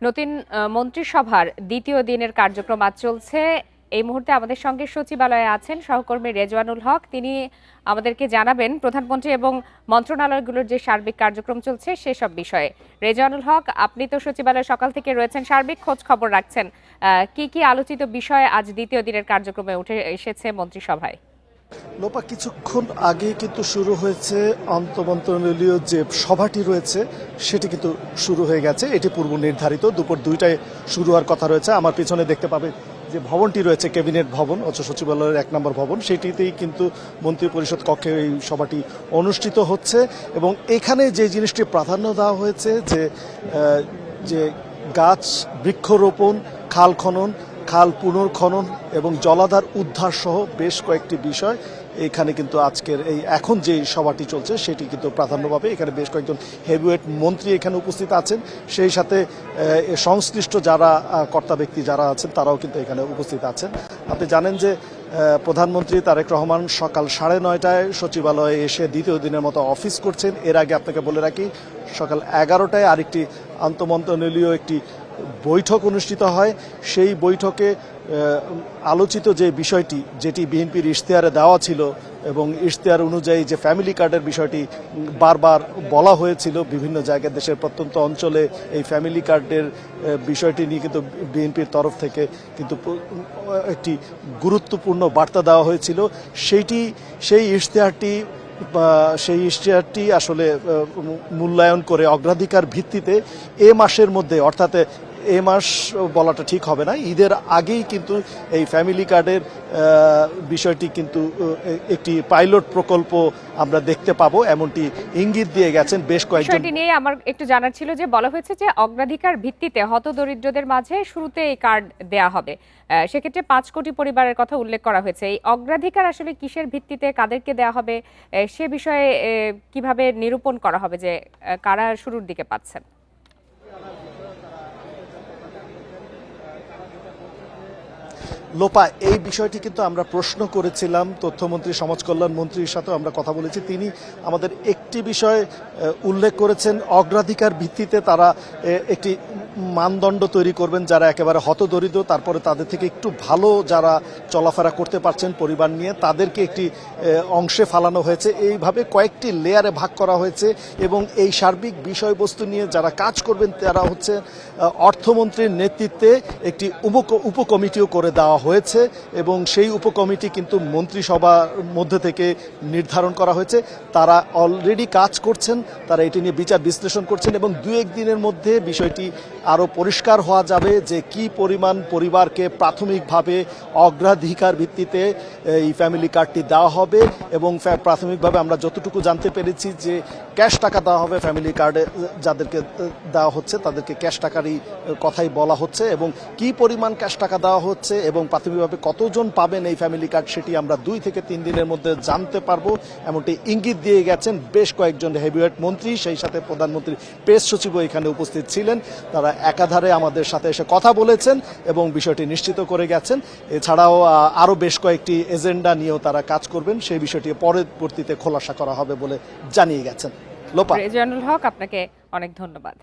নতুন মন্ত্রিসভার দ্বিতীয় দিনের কার্যক্রম আজ চলছে। এই মুহূর্তে আমাদের সঙ্গে সচিবালয়ে আছেন সহকর্মী রেজওয়ানুল হক। তিনি আমাদেরকে জানাবেন প্রধানমন্ত্রী এবং মন্ত্রণালয়গুলোর যে সার্বিক কার্যক্রম চলছে সেসব বিষয়ে। রেজওয়ানুল হক, আপনি তো সচিবালয়ে সকাল থেকে রয়েছেন, সার্বিক খোঁজ খবর রাখছেন। কি কি আলোচিত বিষয় আজ দ্বিতীয় দিনের কার্যক্রমে উঠে এসেছে মন্ত্রিসভায়? লোপা, কিছুক্ষণ আগে কিন্তু শুরু হয়েছে আন্তঃমন্ত্রণালয় যে সভাটি রয়েছে সেটি কিন্তু শুরু হয়ে গেছে। এটি পূর্ব নির্ধারিত দুপুর 2টায় শুরু হওয়ার কথা রয়েছে। আমার পিছনে দেখতে পাবে যে ভবনটি রয়েছে ক্যাবিনেট ভবন, সচিবালয়ের 1 নম্বর ভবন, সেটিতেই কিন্তু মন্ত্রী পরিষদ কক্ষে এই সভাটি অনুষ্ঠিত হচ্ছে। এবং এখানে যে জিনিসটি প্রাধান্য দেওয়া হয়েছে যে গাছ বৃক্ষরোপণ, খাল খনন, খাল পুনর্খনন এবং জলাধার উদ্ধার সহ বেশ কয়েকটি বিষয় এখানে কিন্তু আজকের এখন যে সভাটি চলছে সেটি কিন্তু প্রাধান্য পাবে। এখানে বেশ কয়েকজন হেভিওয়েট মন্ত্রী এখানে উপস্থিত আছেন, সেই সাথে সংশ্লিষ্ট যারা কর্তা ব্যক্তি যারা আছেন তারাও কিন্তু এখানে উপস্থিত আছেন। আপনি জানেন যে প্রধানমন্ত্রী তারেক রহমান সকাল 9:30টায় সচিবালয়ে এসে দ্বিতীয় দিনের মতো অফিস করছেন। এর আগে আপনাকে বলে রাখি, সকাল 11টায় আরেকটি আন্তঃমন্ত্রণালয় একটি বৈঠক অনুষ্ঠিত হয়। সেই বৈঠকে আলোচিত যে বিষয়টি, যেটি বিএনপির ইশতেহারে দেওয়া ছিল এবং ইশতেহার অনুযায়ী যে ফ্যামিলি কার্ডের বিষয়টি বারবার বলা হয়েছিল, বিভিন্ন জায়গায় দেশের প্রত্যন্ত অঞ্চলে এই ফ্যামিলি কার্ডের বিষয়টি নিয়ে কিন্তু বিএনপির তরফ থেকে কিন্তু একটি গুরুত্বপূর্ণ বার্তা দেওয়া হয়েছিল। সেই ইশতেহারটি আসলে মূল্যায়ন করে অগ্রাধিকার ভিত্তিতে এ মাসের মধ্যে, অর্থাৎ এ মাস বলাটা ঠিক হবে না, ঈদের আগেই কিন্তু এই ফ্যামিলি কার্ডের বিষয়টি কিন্তু একটি পাইলট প্রকল্প আমরা দেখতে পাবো, এমনটি ইঙ্গিত দিয়ে গেছেন বেশ কয়েকজন। বিষয়টি নিয়ে আমার একটু জানার ছিল যে বলা হয়েছে যে অগ্রাধিকার ভিত্তিতে হতদরিদ্রদের মাঝে শুরুতে এই কার্ড দেয়া হবে। সেক্ষেত্রে 5 কোটি পরিবারের কথা উল্লেখ করা হয়েছে। এই অগ্রাধিকার আসলে কিসের ভিত্তিতে কাদেরকে দেয়া হবে সে বিষয়ে কিভাবে নিরূপণ করা হবে যে কারা শুরুর দিকে পাচ্ছেন? লোপা, এই বিষয়টি কিন্তু আমরা প্রশ্ন করেছিলাম তথ্যমন্ত্রী, সমাজ কল্যাণ মন্ত্রীর সাথেও আমরা কথা বলেছি। তিনি আমাদের একটি বিষয় উল্লেখ করেছেন, অগ্রাধিকার ভিত্তিতে তারা একটি মানদণ্ড তৈরি করবেন যারা একেবারে হতদরিদ্র, তারপরে তাদের থেকে একটু ভালো যারা চলাফেরা করতে পারছেন পরিবার নিয়ে, তাদেরকে একটি অংশে ফালানো হয়েছে। এইভাবে কয়েকটি লেয়ারে ভাগ করা হয়েছে এবং এই সার্বিক বিষয়বস্তু নিয়ে যারা কাজ করবেন তারা হচ্ছে অর্থমন্ত্রীর নেতৃত্বে একটি উপকমিটিও করে দেওয়া হয়েছে এবং সেই উপকমিটি কিন্তু মন্ত্রিসভার মধ্যে থেকে নির্ধারণ করা হয়েছে। তারা অলরেডি কাজ করছেন, তারা এটি নিয়ে বিচার বিশ্লেষণ করছেন এবং 2-1 দিনের মধ্যে বিষয়টি আরও পরিষ্কার হওয়া যাবে যে কি পরিমাণ পরিবারকে প্রাথমিকভাবে অগ্রাধিকার ভিত্তিতে এই ফ্যামিলি কার্ডটি দেওয়া হবে। এবং প্রাথমিকভাবে আমরা যতটুকু জানতে পেরেছি যে ক্যাশ টাকা দেওয়া হবে, ফ্যামিলি কার্ডে যাদেরকে দেওয়া হচ্ছে তাদেরকে ক্যাশ টাকারই কথাই বলা হচ্ছে এবং কি পরিমাণ ক্যাশ টাকা দেওয়া হচ্ছে এবং প্রাথমিকভাবে কতজন পাবেন এই ফ্যামিলি কার্ড সেটি আমরা 2 থেকে 3 দিনের মধ্যে জানতে পারবো, এমনটি ইঙ্গিত দিয়ে গেছেন বেশ কয়েকজন হেভিওয়েট মন্ত্রী। সেই সাথে প্রধানমন্ত্রীর প্রেস সচিবও এখানে উপস্থিত ছিলেন। তারা একাধারে আমাদের সাথে এসে কথা বলেছেন এবং বিষয়টি নিশ্চিত করে গেছেন। এছাড়াও আরও বেশ কয়েকটি এজেন্ডা নিয়েও তারা কাজ করবেন, সেই বিষয়টি পরবর্তীতে খোলাসা করা হবে বলে জানিয়ে গেছেন। লোপা, রেজওয়ানুল হক, আপনাকে অনেক ধন্যবাদ।